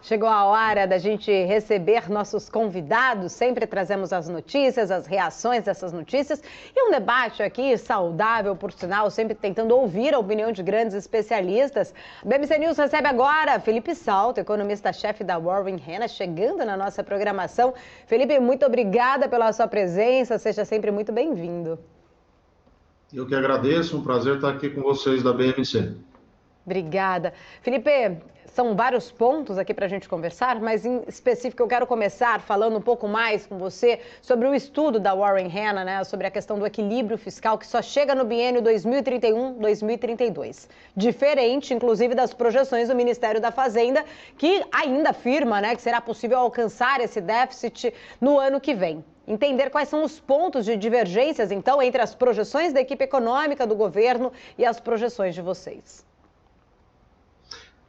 Chegou a hora da gente receber nossos convidados, sempre trazemos as notícias, as reações dessas notícias e um debate aqui saudável, por sinal, sempre tentando ouvir a opinião de grandes especialistas. A BBC News recebe agora Felipe Salto, economista-chefe da Warren Hanna, chegando na nossa programação. Felipe, muito obrigada pela sua presença, seja sempre muito bem-vindo. Eu que agradeço, um prazer estar aqui com vocês da BMC. Obrigada. Felipe, são vários pontos aqui para a gente conversar, mas em específico eu quero começar falando um pouco mais com você sobre o estudo da Warren Hanna, né, sobre a questão do equilíbrio fiscal que só chega no biênio 2031-2032. Diferente, inclusive, das projeções do Ministério da Fazenda, que ainda afirma, né, que será possível alcançar esse déficit no ano que vem. Entender quais são os pontos de divergências, então, entre as projeções da equipe econômica do governo e as projeções de vocês.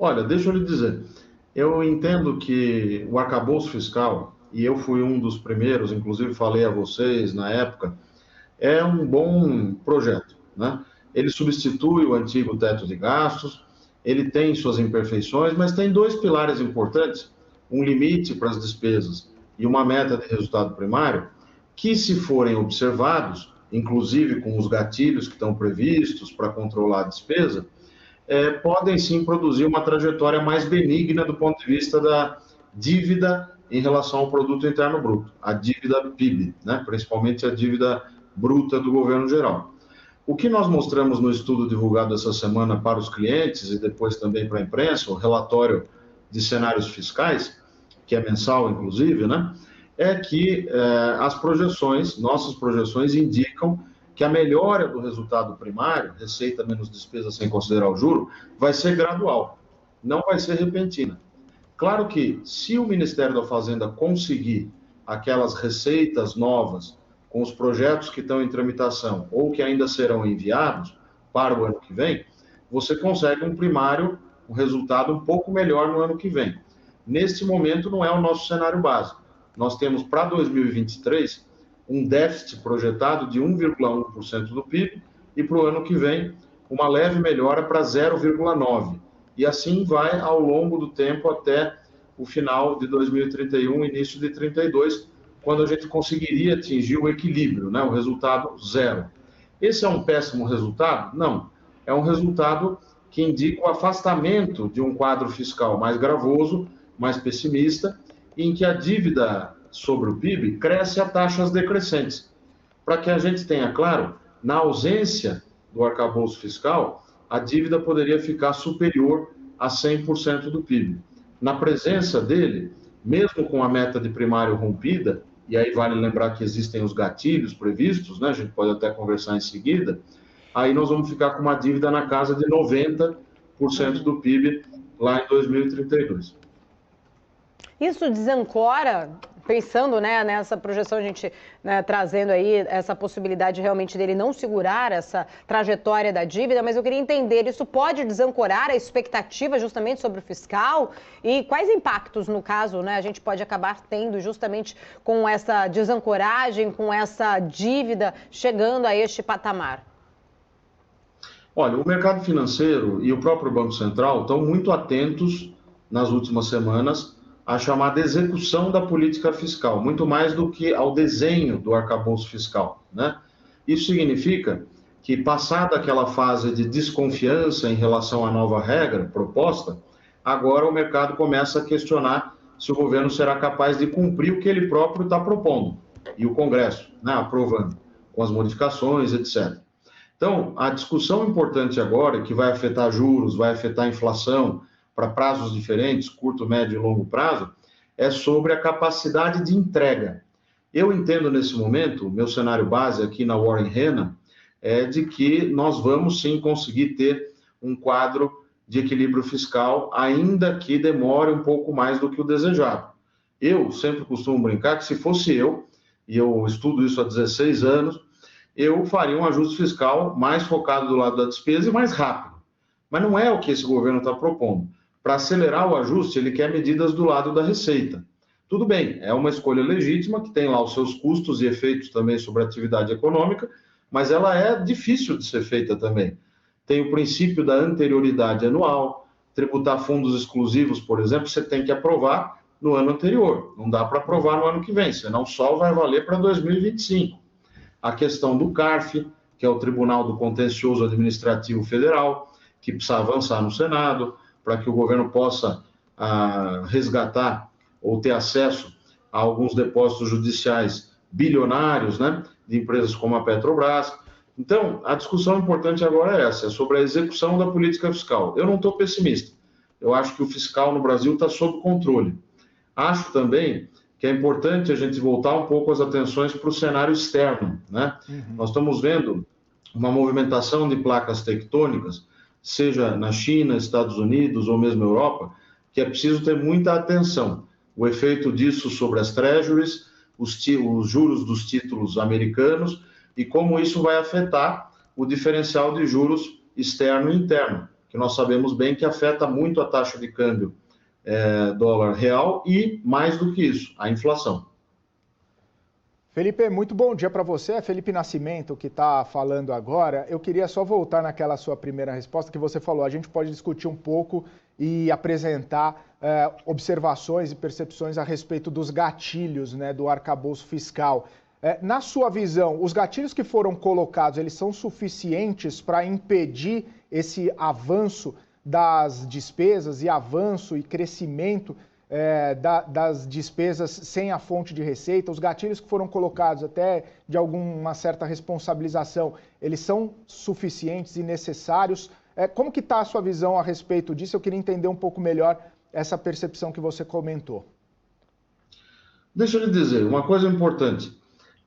Olha, deixa eu lhe dizer, eu entendo que o arcabouço fiscal, e eu fui um dos primeiros, inclusive falei a vocês na época, é um bom projeto, né? Ele substitui o antigo teto de gastos, ele tem suas imperfeições, mas tem dois pilares importantes, um limite para as despesas e uma meta de resultado primário, que se forem observados, inclusive com os gatilhos que estão previstos para controlar a despesa, podem sim produzir uma trajetória mais benigna do ponto de vista da dívida em relação ao produto interno bruto, a dívida PIB, né? Principalmente a dívida bruta do governo geral. O que nós mostramos no estudo divulgado essa semana para os clientes e depois também para a imprensa, o relatório de cenários fiscais, que é mensal inclusive, né? É que as projeções, nossas projeções indicam que a melhora do resultado primário, receita menos despesa sem considerar o juro, vai ser gradual, não vai ser repentina. Claro que, se o Ministério da Fazenda conseguir aquelas receitas novas com os projetos que estão em tramitação ou que ainda serão enviados para o ano que vem, você consegue um primário, um resultado um pouco melhor no ano que vem. Neste momento, não é o nosso cenário básico. Nós temos para 2023 um déficit projetado de 1,1% do PIB e para o ano que vem uma leve melhora para 0,9%. E assim vai ao longo do tempo até o final de 2031, início de 32, quando a gente conseguiria atingir o equilíbrio, né, o resultado zero. Esse é um péssimo resultado? Não. É um resultado que indica o afastamento de um quadro fiscal mais gravoso, mais pessimista, em que a dívida sobre o PIB cresce a taxas decrescentes. Para que a gente tenha claro, na ausência do arcabouço fiscal, a dívida poderia ficar superior a 100% do PIB. Na presença dele, mesmo com a meta de primário rompida, e aí vale lembrar que existem os gatilhos previstos, né? A gente pode até conversar em seguida, aí nós vamos ficar com uma dívida na casa de 90% do PIB lá em 2032. Isso desancora, pensando, né, nessa projeção, a gente, né, trazendo aí essa possibilidade realmente dele não segurar essa trajetória da dívida, mas eu queria entender, isso pode desancorar a expectativa justamente sobre o fiscal? E quais impactos, no caso, né, a gente pode acabar tendo justamente com essa desancoragem, com essa dívida chegando a este patamar? Olha, o mercado financeiro e o próprio Banco Central estão muito atentos nas últimas semanas à chamada execução da política fiscal, muito mais do que ao desenho do arcabouço fiscal, né? Isso significa que, passada aquela fase de desconfiança em relação à nova regra proposta, agora o mercado começa a questionar se o governo será capaz de cumprir o que ele próprio está propondo, e o Congresso, né, aprovando, com as modificações, etc. Então, a discussão importante agora, que vai afetar juros, vai afetar a inflação, para prazos diferentes, curto, médio e longo prazo, é sobre a capacidade de entrega. Eu entendo nesse momento, meu cenário base aqui na Warren Hanna, é de que nós vamos sim conseguir ter um quadro de equilíbrio fiscal, ainda que demore um pouco mais do que o desejado. Eu sempre costumo brincar que se fosse eu, e eu estudo isso há 16 anos, eu faria um ajuste fiscal mais focado do lado da despesa e mais rápido. Mas não é o que esse governo está propondo. Para acelerar o ajuste, ele quer medidas do lado da receita. Tudo bem, é uma escolha legítima, que tem lá os seus custos e efeitos também sobre a atividade econômica, mas ela é difícil de ser feita também. Tem o princípio da anterioridade anual, tributar fundos exclusivos, por exemplo, você tem que aprovar no ano anterior. Não dá para aprovar no ano que vem, senão só vai valer para 2025. A questão do CARF, que é o Tribunal do Contencioso Administrativo Federal, que precisa avançar no Senado, para que o governo possa resgatar ou ter acesso a alguns depósitos judiciais bilionários, né, de empresas como a Petrobras. Então, a discussão importante agora é essa, é sobre a execução da política fiscal. Eu não estou pessimista. Eu acho que o fiscal no Brasil está sob controle. Acho também que é importante a gente voltar um pouco as atenções para o cenário externo, né? Nós estamos vendo uma movimentação de placas tectônicas, seja na China, Estados Unidos ou mesmo Europa, que é preciso ter muita atenção. O efeito disso sobre as treasuries, os juros dos títulos americanos e como isso vai afetar o diferencial de juros externo e interno, que nós sabemos bem que afeta muito a taxa de câmbio dólar real e, mais do que isso, a inflação. Felipe, muito bom dia para você. É Felipe Nascimento que está falando agora. Eu queria só voltar naquela sua primeira resposta que você falou. A gente pode discutir um pouco e apresentar observações e percepções a respeito dos gatilhos, né, do arcabouço fiscal. Na sua visão, os gatilhos que foram colocados, eles são suficientes para impedir esse avanço das despesas e avanço e crescimento das despesas sem a fonte de receita? Os gatilhos que foram colocados, até de alguma certa responsabilização, eles são suficientes e necessários? Como que está a sua visão a respeito disso? Eu queria entender um pouco melhor essa percepção que você comentou. Deixa eu lhe dizer, uma coisa importante.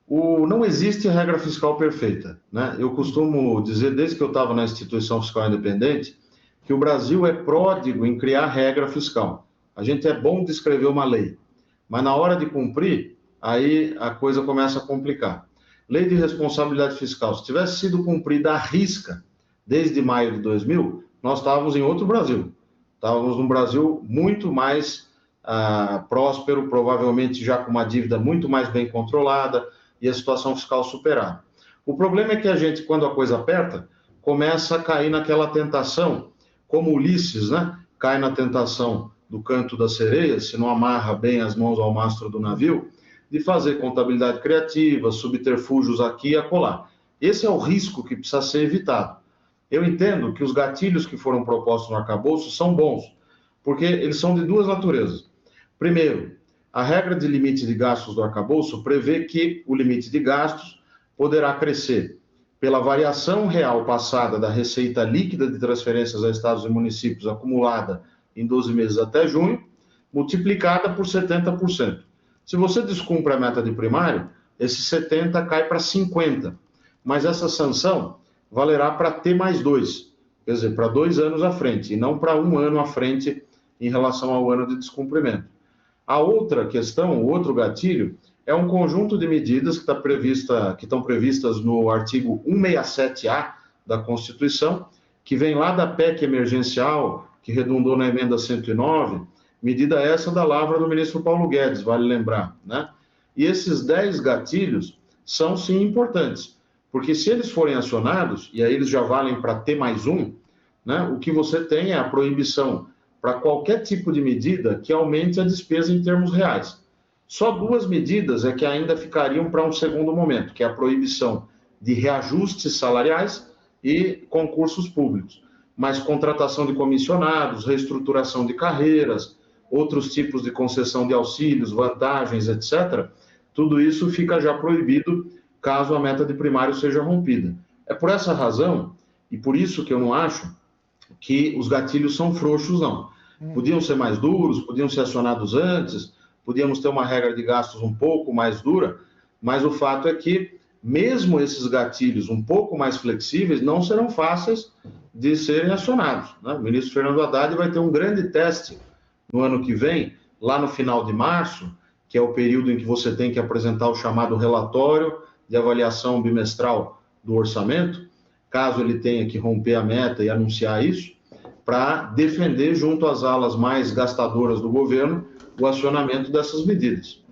Não existe regra fiscal perfeita, né? Eu costumo dizer, desde que eu estava na instituição fiscal independente, que o Brasil é pródigo em criar regra fiscal. A gente é bom de escrever uma lei, mas na hora de cumprir, aí a coisa começa a complicar. Lei de responsabilidade fiscal, se tivesse sido cumprida à risca desde maio de 2000, nós estávamos em outro Brasil. Estávamos num Brasil muito mais próspero, provavelmente já com uma dívida muito mais bem controlada e a situação fiscal superada. O problema é que a gente, quando a coisa aperta, começa a cair naquela tentação, como Ulisses, né? Cai na tentação do canto da sereia, se não amarra bem as mãos ao mastro do navio, de fazer contabilidade criativa, subterfúgios aqui e acolá. Esse é o risco que precisa ser evitado. Eu entendo que os gatilhos que foram propostos no arcabouço são bons, porque eles são de duas naturezas. Primeiro, a regra de limite de gastos do arcabouço prevê que o limite de gastos poderá crescer pela variação real passada da receita líquida de transferências a estados e municípios acumulada em 12 meses até junho, multiplicada por 70%. Se você descumpre a meta de primário, esse 70 cai para 50, mas essa sanção valerá para T mais 2, quer dizer, para 2 anos à frente, e não para 1 ano à frente em relação ao ano de descumprimento. A outra questão, o outro gatilho, é um conjunto de medidas que estão previstas no artigo 167A da Constituição, que vem lá da PEC emergencial, que redundou na emenda 109, medida essa da lavra do ministro Paulo Guedes, vale lembrar, né? E esses 10 gatilhos são, sim, importantes, porque se eles forem acionados, e aí eles já valem para T mais 1, né, o que você tem é a proibição para qualquer tipo de medida que aumente a despesa em termos reais. Só 2 medidas é que ainda ficariam para um segundo momento, que é a proibição de reajustes salariais e concursos públicos. Mas contratação de comissionados, reestruturação de carreiras, outros tipos de concessão de auxílios, vantagens, etc., tudo isso fica já proibido caso a meta de primário seja rompida. É por essa razão, e por isso que eu não acho que os gatilhos são frouxos, não. Podiam ser mais duros, podiam ser acionados antes, podíamos ter uma regra de gastos um pouco mais dura, mas o fato é que, mesmo esses gatilhos um pouco mais flexíveis, não serão fáceis de serem acionados, né? O ministro Fernando Haddad vai ter um grande teste no ano que vem, lá no final de março, que é o período em que você tem que apresentar o chamado relatório de avaliação bimestral do orçamento, caso ele tenha que romper a meta e anunciar isso, para defender junto às alas mais gastadoras do governo o acionamento dessas medidas.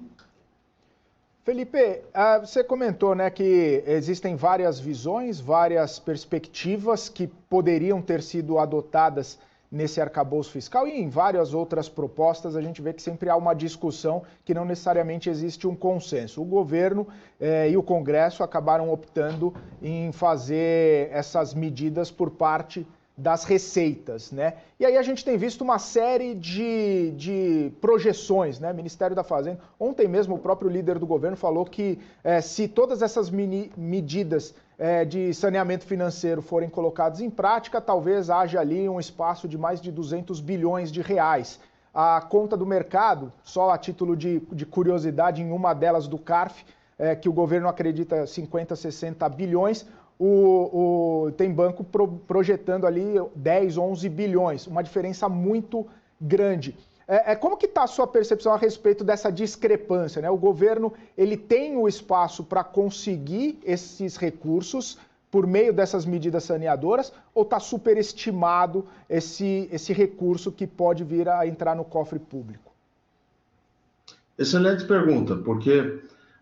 Felipe, você comentou, né, que existem várias visões, várias perspectivas que poderiam ter sido adotadas nesse arcabouço fiscal e em várias outras propostas a gente vê que sempre há uma discussão que não necessariamente existe um consenso. O governo e o Congresso acabaram optando em fazer essas medidas por parte das receitas, né? E aí a gente tem visto uma série de projeções, né? Ministério da Fazenda. Ontem mesmo o próprio líder do governo falou que se todas essas medidas de saneamento financeiro forem colocadas em prática, talvez haja ali um espaço de mais de 200 bilhões de reais. A conta do mercado, só a título de curiosidade, em uma delas do CARF, que o governo acredita 50, 60 bilhões, tem banco projetando ali 10, 11 bilhões, uma diferença muito grande. Como que está a sua percepção a respeito dessa discrepância, né? O governo ele tem o espaço para conseguir esses recursos por meio dessas medidas saneadoras ou está superestimado esse recurso que pode vir a entrar no cofre público? Excelente pergunta, porque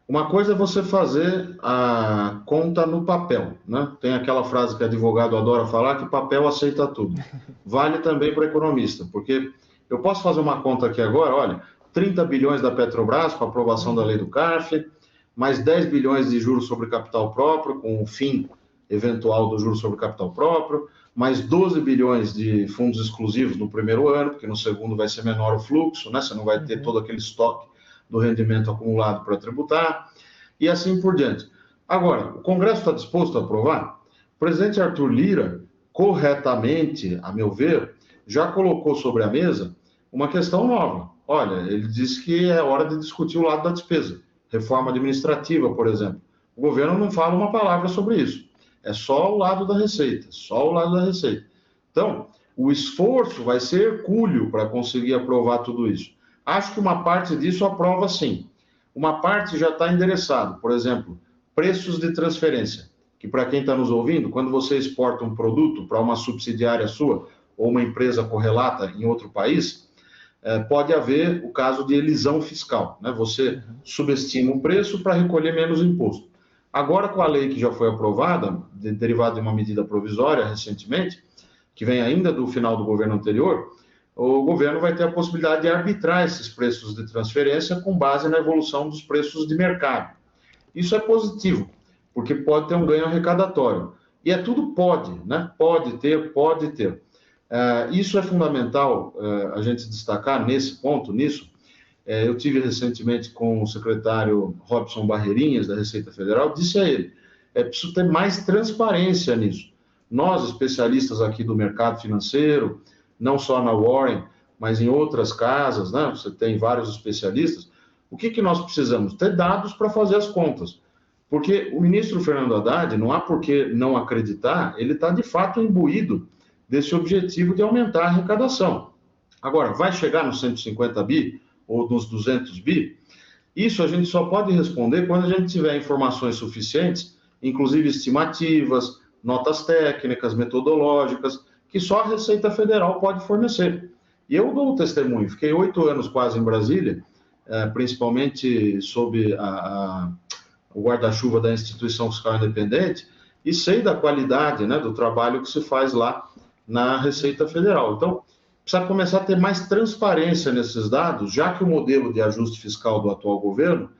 uma coisa é você fazer a conta no papel, né? Tem aquela frase que advogado adora falar, que papel aceita tudo. Vale também para o economista, porque eu posso fazer uma conta aqui agora, olha, 30 bilhões da Petrobras com a aprovação da lei do CARF, mais 10 bilhões de juros sobre capital próprio, com o fim eventual do juros sobre capital próprio, mais 12 bilhões de fundos exclusivos no primeiro ano, porque no segundo vai ser menor o fluxo, né? Você não vai ter todo aquele estoque do rendimento acumulado para tributar, e assim por diante. Agora, o Congresso está disposto a aprovar? O presidente Arthur Lira, corretamente, a meu ver, já colocou sobre a mesa uma questão nova. Olha, ele disse que é hora de discutir o lado da despesa, reforma administrativa, por exemplo. O governo não fala uma palavra sobre isso. É só o lado da receita, só o lado da receita. Então, o esforço vai ser hercúleo para conseguir aprovar tudo isso. Acho que uma parte disso aprova sim. Uma parte já está endereçado. Por exemplo, preços de transferência, que para quem está nos ouvindo, quando você exporta um produto para uma subsidiária sua ou uma empresa correlata em outro país, pode haver o caso de elisão fiscal, né? Você subestima o preço para recolher menos imposto. Agora, com a lei que já foi aprovada, derivada de uma medida provisória recentemente, que vem ainda do final do governo anterior, o governo vai ter a possibilidade de arbitrar esses preços de transferência com base na evolução dos preços de mercado. Isso é positivo, porque pode ter um ganho arrecadatório. E é tudo pode, né? Pode ter, pode ter. Isso é fundamental a gente destacar nesse ponto, nisso. Eu tive recentemente com o secretário Robson Barreirinhas, da Receita Federal, disse a ele, é preciso ter mais transparência nisso. Nós, especialistas aqui do mercado financeiro, não só na Warren, mas em outras casas, né? Você tem vários especialistas. O que nós precisamos? Ter dados para fazer as contas. Porque o ministro Fernando Haddad, não há por que não acreditar, ele está de fato imbuído desse objetivo de aumentar a arrecadação. Agora, vai chegar nos 150 bi ou nos 200 bi? Isso a gente só pode responder quando a gente tiver informações suficientes, inclusive estimativas, notas técnicas, metodológicas, que só a Receita Federal pode fornecer. E eu dou o testemunho, fiquei 8 anos quase em Brasília, principalmente sob o guarda-chuva da Instituição Fiscal Independente, e sei da qualidade, né, do trabalho que se faz lá na Receita Federal. Então, precisa começar a ter mais transparência nesses dados, já que o modelo de ajuste fiscal do atual governo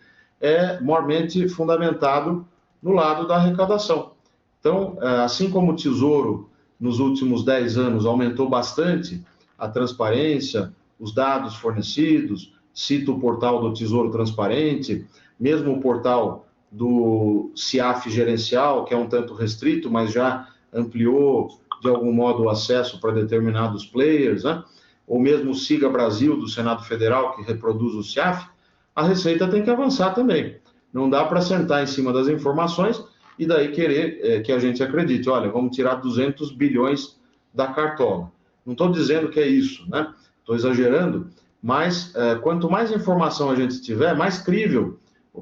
é mormente fundamentado no lado da arrecadação. Então, assim como o Tesouro, nos últimos 10 anos, aumentou bastante a transparência, os dados fornecidos, cito o portal do Tesouro Transparente, mesmo o portal do CIAF gerencial, que é um tanto restrito, mas já ampliou, de algum modo, o acesso para determinados players, né? Ou mesmo o Siga Brasil, do Senado Federal, que reproduz o CIAF, a Receita tem que avançar também. Não dá para sentar em cima das informações e daí querer que a gente acredite, olha, vamos tirar 200 bilhões da cartola. Não estou dizendo que é isso, né? Estou exagerando, mas quanto mais informação a gente tiver, mais crível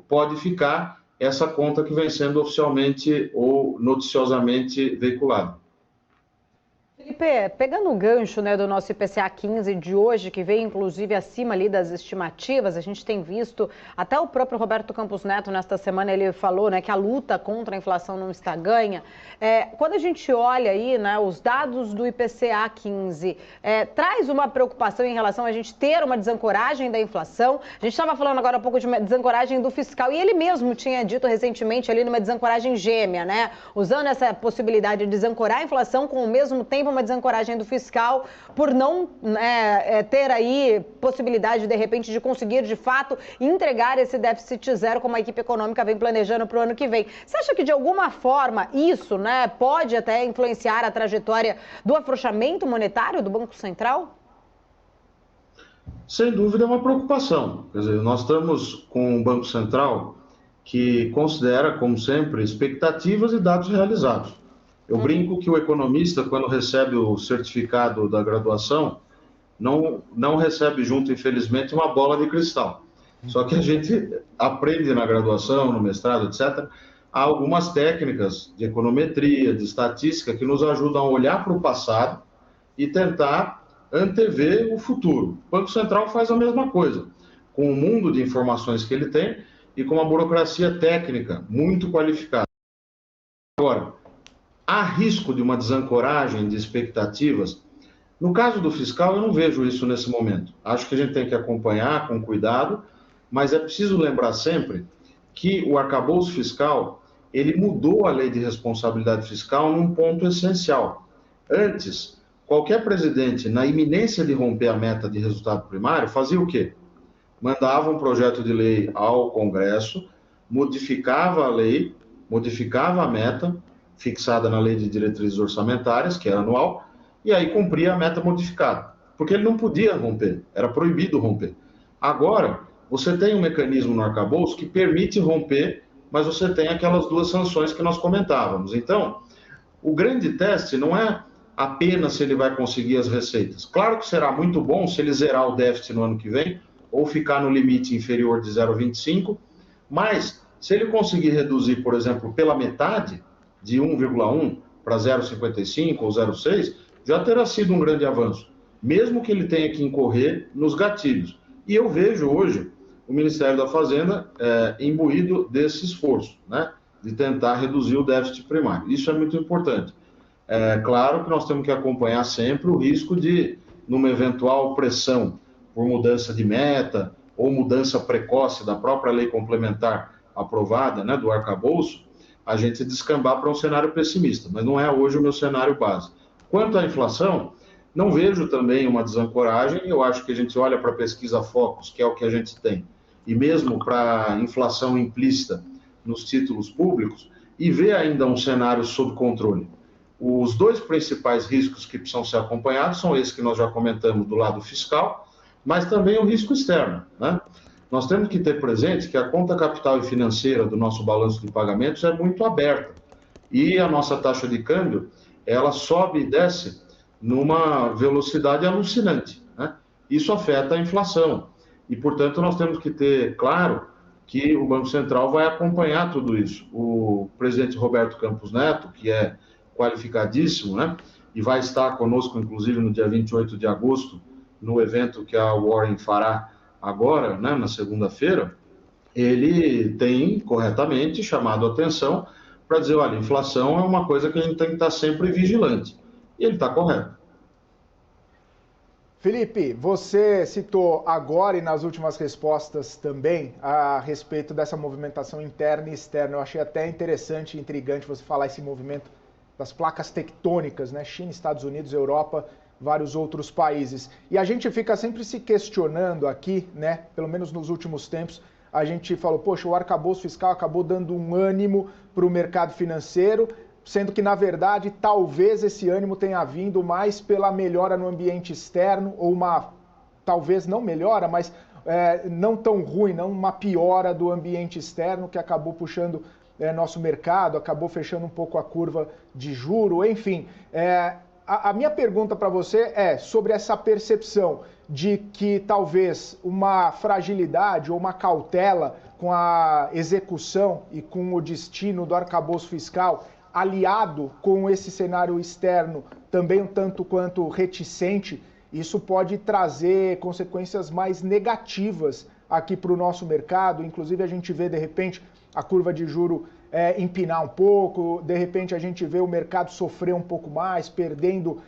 pode ficar essa conta que vem sendo oficialmente ou noticiosamente veiculada. Felipe, Felipe, pegando o gancho, né, do nosso IPCA 15 de hoje, que veio inclusive acima ali das estimativas, a gente tem visto, até o próprio Roberto Campos Neto nesta semana ele falou, né, que a luta contra a inflação não está ganha. Quando a gente olha aí, né, os dados do IPCA 15, traz uma preocupação em relação a gente ter uma desancoragem da inflação. A gente estava falando agora há pouco de uma desancoragem do fiscal e ele mesmo tinha dito recentemente ali numa desancoragem gêmea, né, usando essa possibilidade de desancorar a inflação com o mesmo tempo uma desancoragem do fiscal por não ter aí possibilidade de repente de conseguir de fato entregar esse déficit zero como a equipe econômica vem planejando para o ano que vem. Você acha que de alguma forma isso, né, pode até influenciar a trajetória do afrouxamento monetário do Banco Central? Sem dúvida é uma preocupação. Quer dizer, nós estamos com um Banco Central que considera, como sempre, expectativas e dados realizados. Eu brinco que o economista, quando recebe o certificado da graduação, não recebe junto, infelizmente, uma bola de cristal. Só que a gente aprende na graduação, no mestrado, etc., há algumas técnicas de econometria, de estatística, que nos ajudam a olhar para o passado e tentar antever o futuro. O Banco Central faz a mesma coisa, com o mundo de informações que ele tem e com uma burocracia técnica muito qualificada. Agora, há risco de uma desancoragem de expectativas? No caso do fiscal, eu não vejo isso nesse momento. Acho que a gente tem que acompanhar com cuidado, mas é preciso lembrar sempre que o arcabouço fiscal, ele mudou a lei de responsabilidade fiscal num ponto essencial. Antes, qualquer presidente, na iminência de romper a meta de resultado primário, fazia o quê? Mandava um projeto de lei ao Congresso, modificava a lei, modificava a meta, fixada na lei de diretrizes orçamentárias, que é anual, e aí cumpria a meta modificada, porque ele não podia romper, era proibido romper. Agora, você tem um mecanismo no arcabouço que permite romper, mas você tem aquelas duas sanções que nós comentávamos. Então, o grande teste não é apenas se ele vai conseguir as receitas. Claro que será muito bom se ele zerar o déficit no ano que vem, ou ficar no limite inferior de 0,25, mas se ele conseguir reduzir, por exemplo, pela metade, de 1,1 para 0,55 ou 0,6, já terá sido um grande avanço, mesmo que ele tenha que incorrer nos gatilhos. E eu vejo hoje o Ministério da Fazenda imbuído desse esforço, né, de tentar reduzir o déficit primário. Isso é muito importante. É claro que nós temos que acompanhar sempre o risco de, numa eventual pressão por mudança de meta ou mudança precoce da própria lei complementar aprovada, né, do arcabouço, a gente descambar para um cenário pessimista, mas não é hoje o meu cenário base. Quanto à inflação, não vejo também uma desancoragem, eu acho que a gente olha para a pesquisa Focus, que é o que a gente tem, e mesmo para a inflação implícita nos títulos públicos, e vê ainda um cenário sob controle. Os dois principais riscos que precisam ser acompanhados são esses que nós já comentamos do lado fiscal, mas também o risco externo, né? Nós temos que ter presente que a conta capital e financeira do nosso balanço de pagamentos é muito aberta. E a nossa taxa de câmbio, ela sobe e desce numa velocidade alucinante, né? Isso afeta a inflação. E, portanto, nós temos que ter claro que o Banco Central vai acompanhar tudo isso. O presidente Roberto Campos Neto, que é qualificadíssimo, né? E vai estar conosco, inclusive, no dia 28 de agosto, no evento que a Warren fará agora, né, na segunda-feira, ele tem corretamente chamado a atenção para dizer, olha, inflação é uma coisa que a gente tem que estar sempre vigilante. E ele está correto. Felipe, você citou agora e nas últimas respostas também a respeito dessa movimentação interna e externa. Eu achei até interessante e intrigante você falar esse movimento das placas tectônicas, né? China, Estados Unidos, Europa, vários outros países. E a gente fica sempre se questionando aqui, né? Pelo menos nos últimos tempos, a gente falou, poxa, o arcabouço fiscal acabou dando um ânimo para o mercado financeiro, sendo que, na verdade, talvez esse ânimo tenha vindo mais pela melhora no ambiente externo, ou uma, talvez não melhora, mas não tão ruim, não uma piora do ambiente externo que acabou puxando nosso mercado, acabou fechando um pouco a curva de juro, enfim. A minha pergunta para você é sobre essa percepção de que talvez uma fragilidade ou uma cautela com a execução e com o destino do arcabouço fiscal aliado com esse cenário externo também um tanto quanto reticente, isso pode trazer consequências mais negativas aqui para o nosso mercado. Inclusive a gente vê de repente a curva de juro empinar um pouco, de repente a gente vê o mercado sofrer um pouco mais, perdendo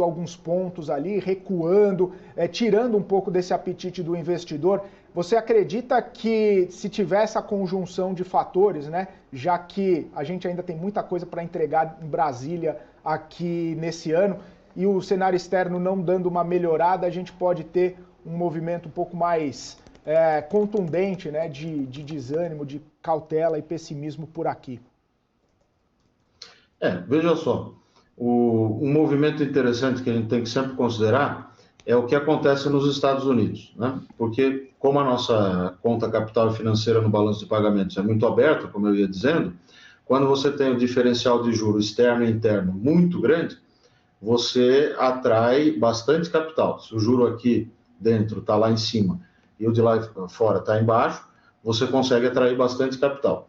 alguns pontos ali, recuando, tirando um pouco desse apetite do investidor. Você acredita que se tiver essa conjunção de fatores, né, já que a gente ainda tem muita coisa para entregar em Brasília aqui nesse ano, e o cenário externo não dando uma melhorada, a gente pode ter um movimento um pouco mais contundente, né, de desânimo, de cautela e pessimismo por aqui? Veja só, um movimento interessante que a gente tem que sempre considerar é o que acontece nos Estados Unidos, né? Porque como a nossa conta capital e financeira no balanço de pagamentos é muito aberta, como eu ia dizendo, quando você tem o diferencial de juros externo e interno muito grande, você atrai bastante capital. Se o juro aqui dentro está lá em cima e o de lá fora está embaixo, você consegue atrair bastante capital.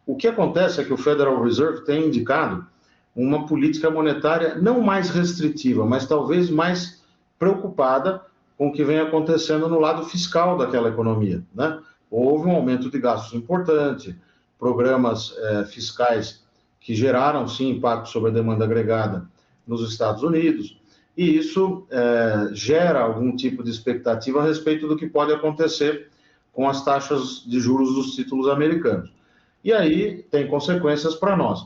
O que acontece é que o Federal Reserve tem indicado uma política monetária não mais restritiva, mas talvez mais preocupada com o que vem acontecendo no lado fiscal daquela economia, né? Houve um aumento de gastos importante, programas fiscais que geraram, sim, impacto sobre a demanda agregada nos Estados Unidos, e isso gera algum tipo de expectativa a respeito do que pode acontecer com as taxas de juros dos títulos americanos. E aí tem consequências para nós.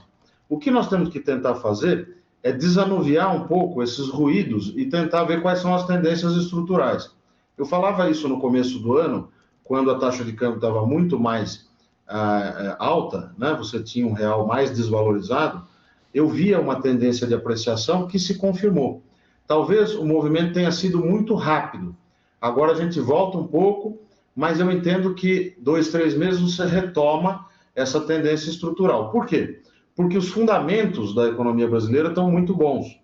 O que nós temos que tentar fazer é desanuviar um pouco esses ruídos e tentar ver quais são as tendências estruturais. Eu falava isso no começo do ano, quando a taxa de câmbio estava muito mais alta, né? Você tinha um real mais desvalorizado, eu via uma tendência de apreciação que se confirmou. Talvez o movimento tenha sido muito rápido. Agora a gente volta um pouco, mas eu entendo que 2, 3 meses você retoma essa tendência estrutural. Por quê? Porque os fundamentos da economia brasileira estão muito bons.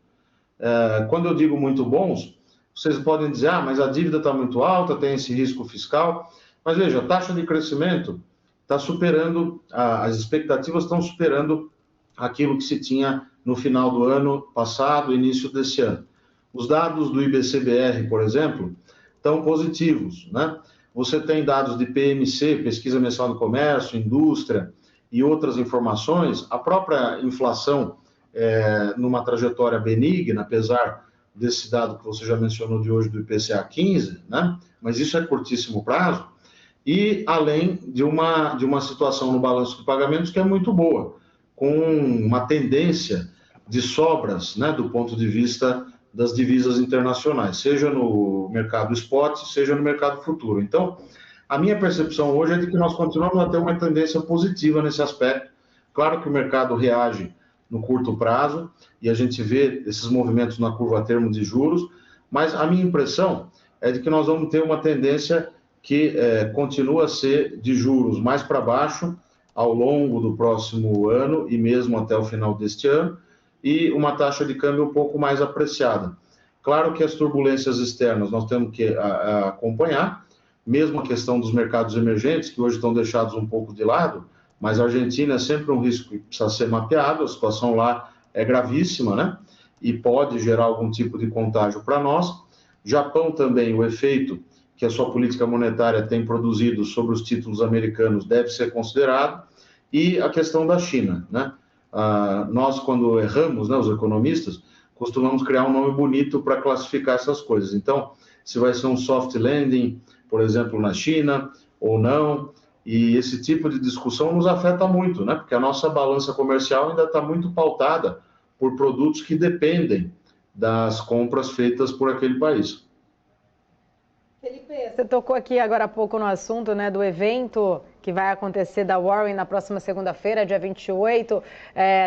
Quando eu digo muito bons, vocês podem dizer, mas a dívida está muito alta, tem esse risco fiscal. Mas veja, a taxa de crescimento está superando, as expectativas estão superando aquilo que se tinha no final do ano passado, início desse ano. Os dados do IBCBR, por exemplo, estão positivos, né? Você tem dados de PMC, Pesquisa Mensal do Comércio, Indústria e outras informações. A própria inflação numa trajetória benigna, apesar desse dado que você já mencionou de hoje do IPCA 15, né? Mas isso é curtíssimo prazo, e além de uma situação no balanço de pagamentos que é muito boa, com uma tendência de sobras, né, do ponto de vista das divisas internacionais, seja no mercado spot, seja no mercado futuro. Então, a minha percepção hoje é de que nós continuamos a ter uma tendência positiva nesse aspecto. Claro que o mercado reage no curto prazo e a gente vê esses movimentos na curva a termo de juros, mas a minha impressão é de que nós vamos ter uma tendência que continua a ser de juros mais para baixo ao longo do próximo ano e mesmo até o final deste ano, e uma taxa de câmbio um pouco mais apreciada. Claro que as turbulências externas nós temos que acompanhar, mesmo a questão dos mercados emergentes, que hoje estão deixados um pouco de lado, mas a Argentina é sempre um risco que precisa ser mapeado, a situação lá é gravíssima, né? E pode gerar algum tipo de contágio para nós. Japão também, o efeito que a sua política monetária tem produzido sobre os títulos americanos deve ser considerado, e a questão da China, né? Nós, quando erramos, né, os economistas, costumamos criar um nome bonito para classificar essas coisas. Então, se vai ser um soft landing, por exemplo, na China, ou não, e esse tipo de discussão nos afeta muito, né? Porque a nossa balança comercial ainda está muito pautada por produtos que dependem das compras feitas por aquele país. Felipe, você tocou aqui agora há pouco no assunto, né, do evento que vai acontecer da Warren na próxima segunda-feira, dia 28.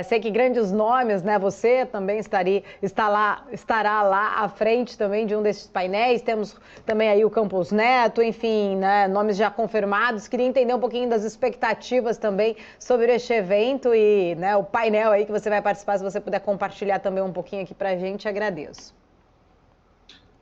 Sei que grandes nomes, né? Você também estará lá à frente também de um desses painéis. Temos também aí o Campos Neto, enfim, né, nomes já confirmados. Queria entender um pouquinho das expectativas também sobre este evento e, né, o painel aí que você vai participar. Se você puder compartilhar também um pouquinho aqui para a gente, agradeço.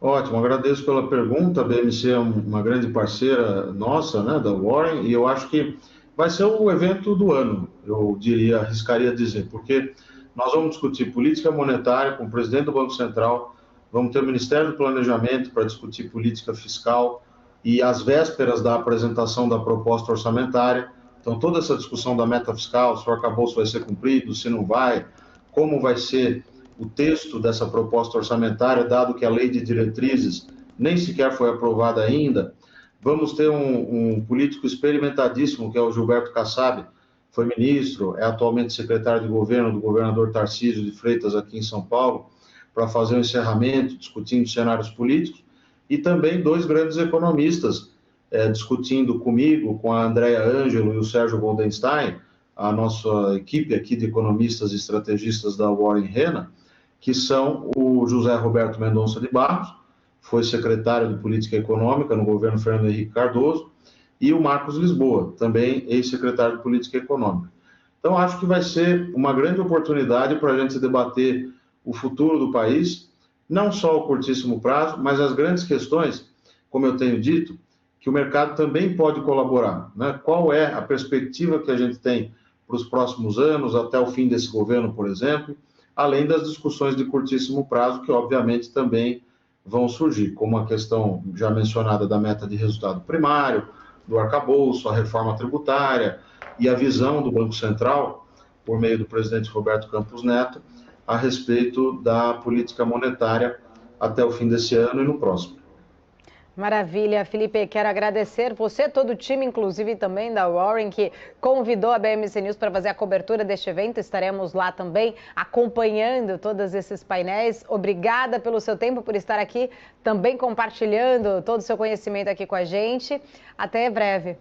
Ótimo, agradeço pela pergunta. A BMC é uma grande parceira nossa, né, da Warren, e eu acho que vai ser o evento do ano, eu diria, arriscaria dizer, porque nós vamos discutir política monetária com o presidente do Banco Central, vamos ter o Ministério do Planejamento para discutir política fiscal e às vésperas da apresentação da proposta orçamentária. Então, toda essa discussão da meta fiscal, se o arcabouço vai ser cumprido, se não vai, como vai ser o texto dessa proposta orçamentária, dado que a lei de diretrizes nem sequer foi aprovada ainda. Vamos ter um político experimentadíssimo, que é o Gilberto Kassab, foi ministro, é atualmente secretário de governo do governador Tarcísio de Freitas aqui em São Paulo, para fazer um encerramento, discutindo cenários políticos, e também 2 grandes economistas, discutindo comigo, com a Andrea Ângelo e o Sérgio Goldenstein, a nossa equipe aqui de economistas e estrategistas da Warren Rena, que são o José Roberto Mendonça de Barros, foi secretário de Política Econômica no governo Fernando Henrique Cardoso, e o Marcos Lisboa, também ex-secretário de Política Econômica. Então, acho que vai ser uma grande oportunidade para a gente debater o futuro do país, não só o curtíssimo prazo, mas as grandes questões, como eu tenho dito, que o mercado também pode colaborar, né? Qual é a perspectiva que a gente tem para os próximos anos, até o fim desse governo, por exemplo, além das discussões de curtíssimo prazo, que obviamente também vão surgir, como a questão já mencionada da meta de resultado primário, do arcabouço, a reforma tributária e a visão do Banco Central, por meio do presidente Roberto Campos Neto, a respeito da política monetária até o fim desse ano e no próximo. Maravilha, Felipe, quero agradecer você, todo o time, inclusive também da Warren, que convidou a BMC News para fazer a cobertura deste evento. Estaremos lá também acompanhando todos esses painéis. Obrigada pelo seu tempo, por estar aqui, também compartilhando todo o seu conhecimento aqui com a gente. Até breve.